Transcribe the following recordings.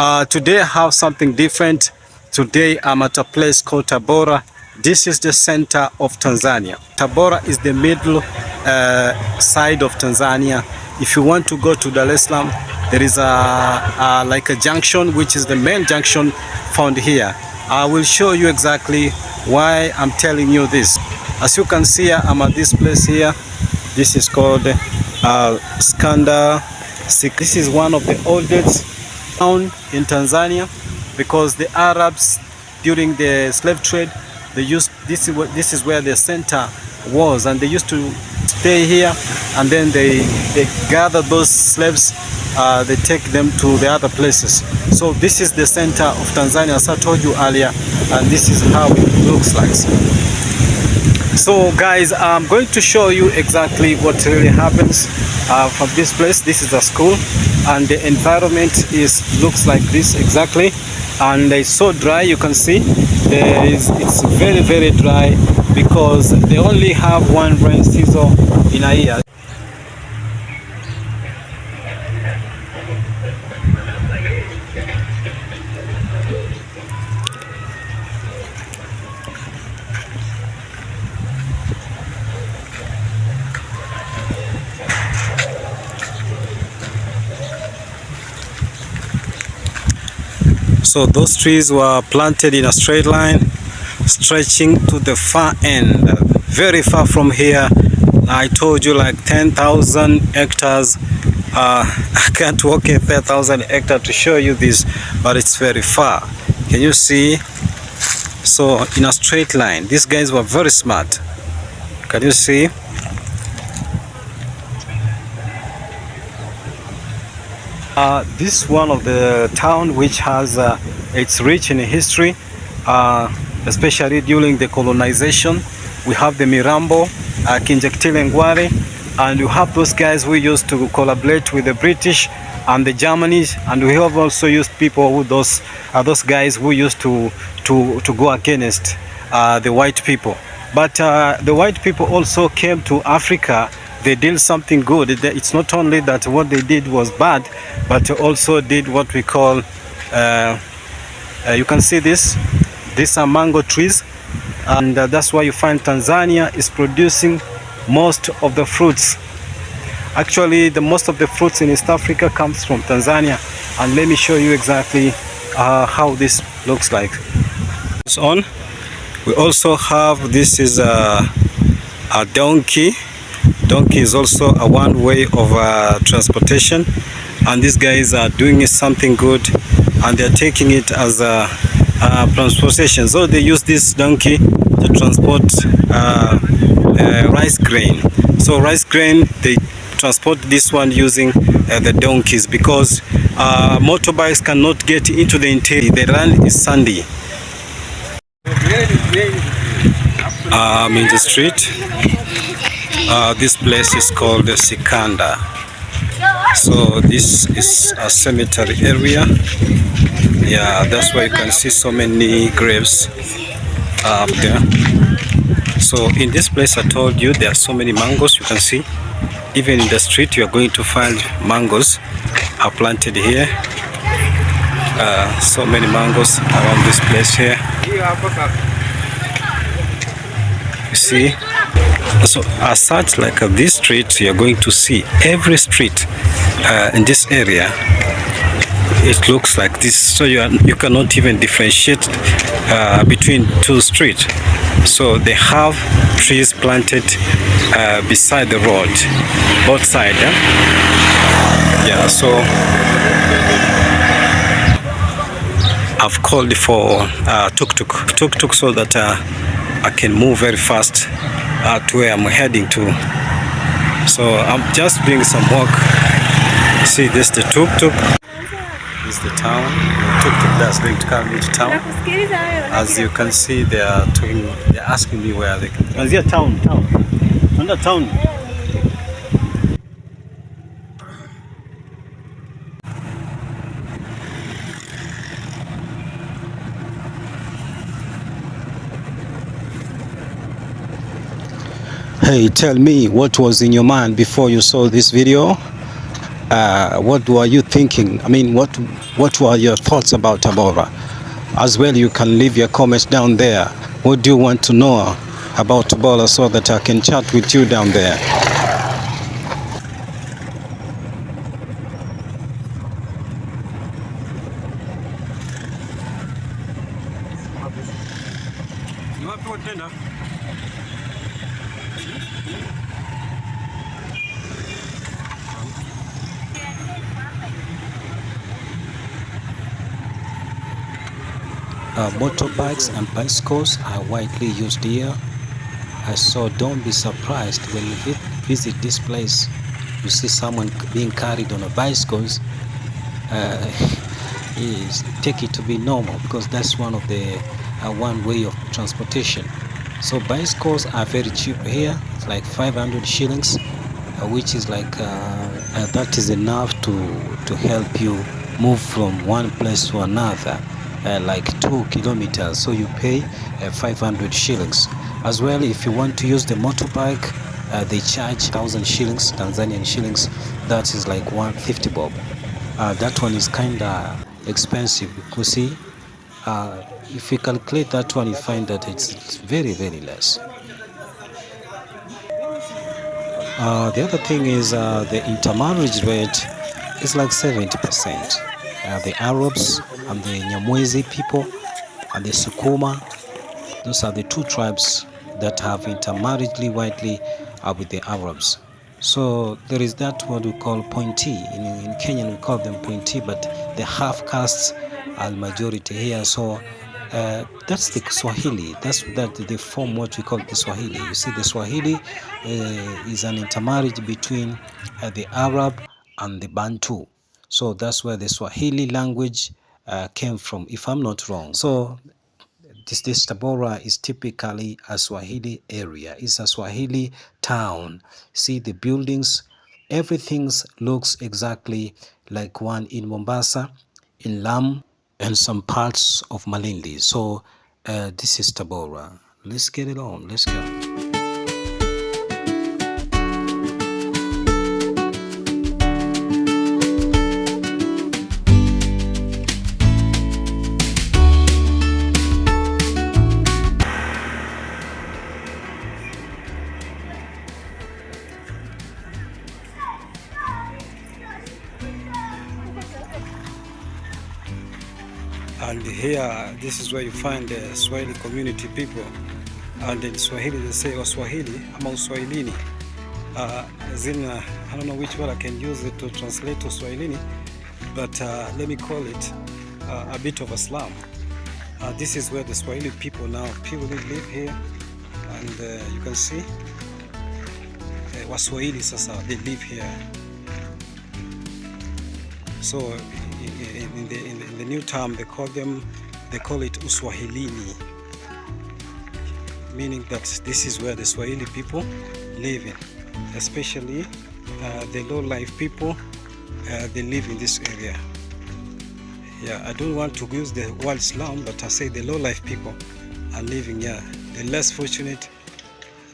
Today I have something different. Today I'm at a place called Tabora. This is the center of Tanzania. Tabora is the middle side of Tanzania. If you want to go to Dar es Salaam, there is like a junction, which is the main junction found here. I will show you exactly why I'm telling you this. As you can see, I'm at this place here. This is called Skanda. This is one of the oldest town in Tanzania, because the Arabs during the slave trade, they used this is where the center was, and they used to stay here, and then they gather those slaves, they take them to the other places. So this is the center of Tanzania, as I told you earlier, and this is how it looks like. So guys, I'm going to show you exactly what really happens from this place. This is a school, and the environment looks like this exactly, and it's so dry. You can see it's very dry, because they only have one rain season in a year. So those trees were planted in a straight line, stretching to the far end, very far from here. I told you, like 10,000 hectares. I can't walk a 10,000 hectares to show you this, but it's very far. Can you see? So in a straight line, these guys were very smart. Can you see? This is one of the town which has it's rich in history, especially during the colonization. We have the Mirambo, Kinjekitile Ngware, and you have those guys who used to collaborate with the British and the Germans, and we have also used people who those guys who used to go against the white people. But the white people also came to Africa. They did something good. It's not only that what they did was bad, but also did what we call, you can see this, these are mango trees, and that's why you find Tanzania is producing most of the fruits. Actually, the most of the fruits in East Africa comes from Tanzania, and let me show you exactly how this looks like. On, we also have, this is a donkey. Donkey is also a one way of transportation, and these guys are doing something good, and they're taking it as a transportation. So they use this donkey to transport rice grain. So rice grain, they transport this one using the donkeys, because motorbikes cannot get into the interior. The land is sandy. I'm in the street. This place is called the Sikanda. So this is a cemetery area. Yeah, that's why you can see so many graves up there. So in this place, I told you, there are so many mangoes. You can see even in the street you are going to find mangoes are planted here. So many mangoes around this place here. You see? So as such, like this street, you're going to see every street in this area, it looks like this. So you cannot even differentiate between two streets. So they have trees planted beside the road, both sides. Yeah, so I've called for tuk-tuk so that I can move very fast to where I'm heading to. So I'm just doing some walk. See, this is the tuk-tuk. This is the town. The tuk-tuk that's going to come into town. As you can see, they're asking me where they can. Is there town? Under town. Hey, tell me what was in your mind before you saw this video. What were you thinking? I mean, what were your thoughts about Tabora? As well, you can leave your comments down there. What do you want to know about Tabora so that I can chat with you down there? Motorbikes and bicycles are widely used here. So don't be surprised when you visit this place. You see someone being carried on a bicycles. Take it to be normal because that's one of the one way of transportation. So bicycles are very cheap here. It's like 500 shillings, which is like that is enough to help you move from one place to another, like 2 kilometers. So you pay 500 shillings. As well, if you want to use the motorbike, they charge 1,000 shillings, Tanzanian shillings. That is like 150 bob. That one is kind of expensive because see, if you calculate that one, you find that it's very, very less. The other thing is the intermarriage rate is like 70%. The Arabs and the Nyamwezi people and the Sukuma, those are the two tribes that have intermarried widely with the Arabs. So there is that what we call pointee. In Kenya we call them pointee, but the half castes are majority here. So that's the Swahili. That they form what we call the Swahili. You see, the Swahili is an intermarriage between the Arab and the Bantu. So that's where the Swahili language came from, if I'm not wrong. So this Tabora is typically a Swahili area. It's a Swahili town. See the buildings, everything looks exactly like one in Mombasa, in Lamu, and some parts of Malindi. So this is Tabora. Let's get it on. Let's go. And here, this is where you find the Swahili community people. And in Swahili, they say Oswahili, ama Uswahilini. I don't know which word I can use it to translate to Swahilini, but let me call it a bit of a slam. This is where the Swahili people now purely live here. And you can see Waswahili sasa, they live here. So in the new term, they call it Uswahilini, meaning that this is where the Swahili people live in, especially the low-life people. They live in this area. Yeah, I don't want to use the word slum, but I say the low-life people are living here. The less fortunate,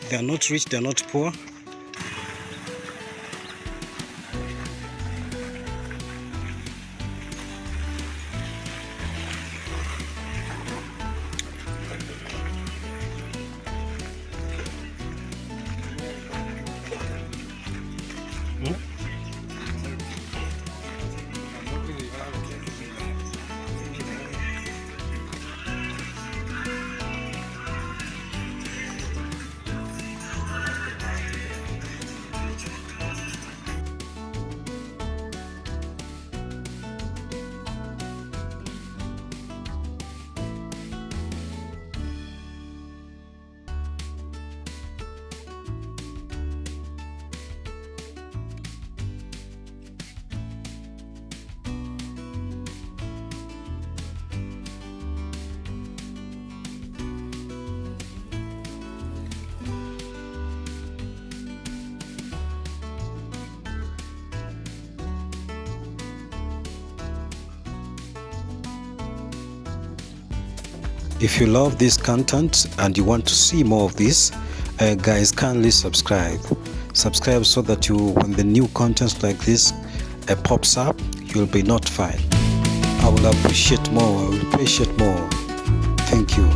they are not rich, they are not poor. If you love this content and you want to see more of this, guys, kindly subscribe so that when the new content like this pops up, you'll be notified. I will appreciate more. Thank you.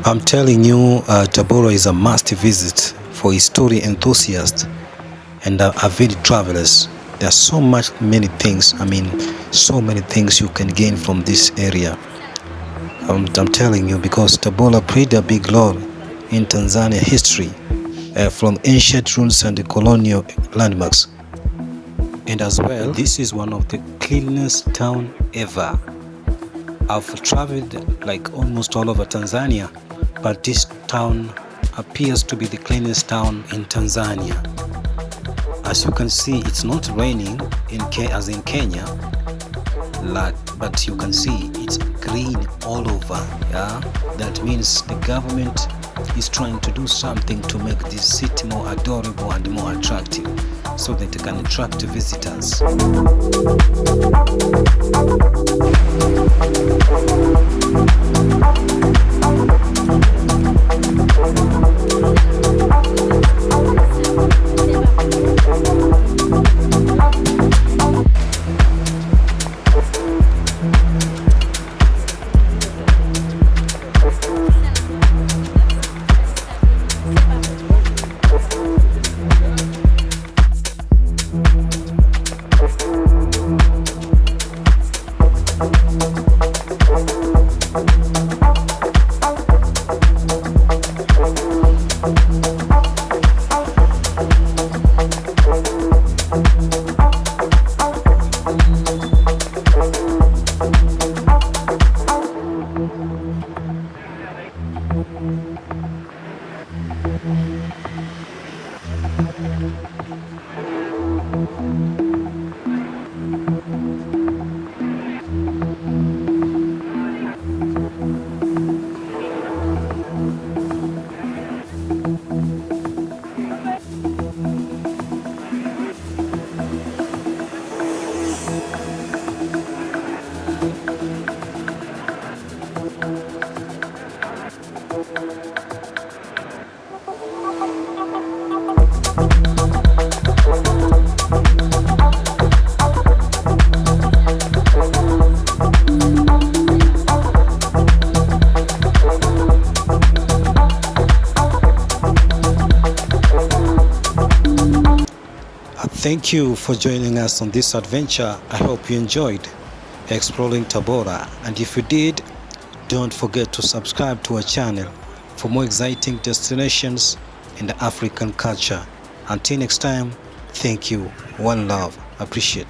I'm telling you, Tabora is a must visit for history enthusiasts and avid travelers. There are so many things you can gain from this area. I'm telling you, because Tabora played a big role in Tanzania history, from ancient ruins and the colonial landmarks. And as well, this is one of the cleanest town ever. I've traveled like almost all over Tanzania, but this town appears to be the cleanest town in Tanzania. As you can see, it's not raining as in Kenya, but you can see it's green all over. Yeah, that means the government is trying to do something to make this city more adorable and more attractive, so that it can attract visitors. Thank you for joining us on this adventure. I hope you enjoyed exploring Tabora, and if you did, don't forget to subscribe to our channel for more exciting destinations in the African culture. Until next time, thank you, one love, appreciate.